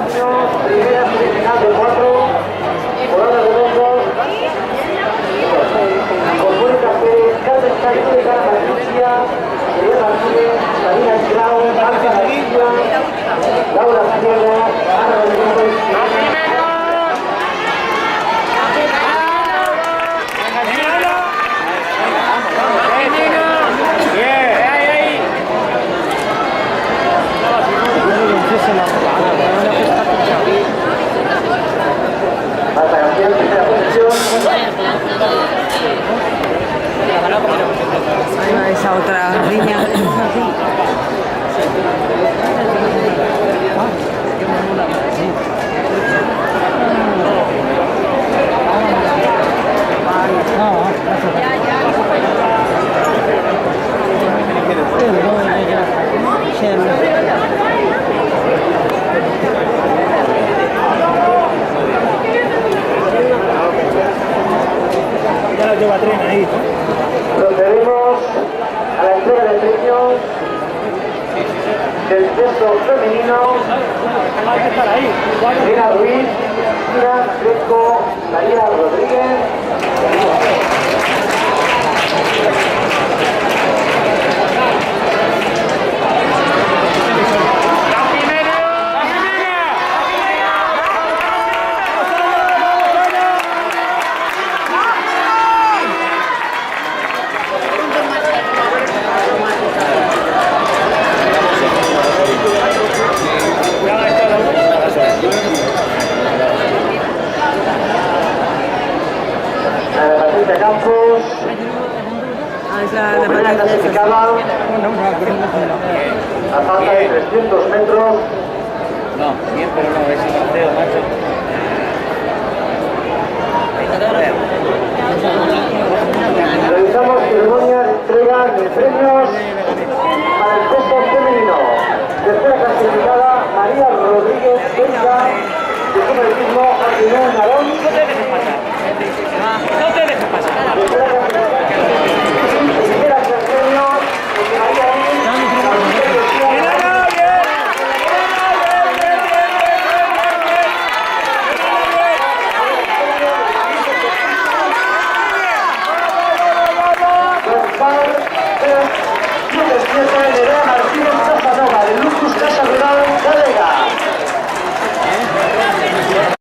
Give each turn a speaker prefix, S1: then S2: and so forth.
S1: niños, primera semifinal de 4, Corona de Longos, con Mónica Pérez, Carmen Caído de Cara Patricia, María Martínez, Marina Grau, Marta García, Laura Sierra, Ana Rodríguez. Marta García, primera posición.
S2: Ahí va esa otra línea.
S3: Ya lo lleva tren ahí.
S1: Procedemos a la entrega de premios del sexo femenino.
S3: Hay que estar ahí.
S1: Elena Ruiz, Mira Cresco, María Rodríguez. Patricia Campos,
S2: Ah, es la
S1: primera
S2: Patricia.
S1: clasificada, a falta de 300 metros.
S4: No, bien, pero no, es un paseo, macho.
S1: Realizamos ceremonia de entrega de premios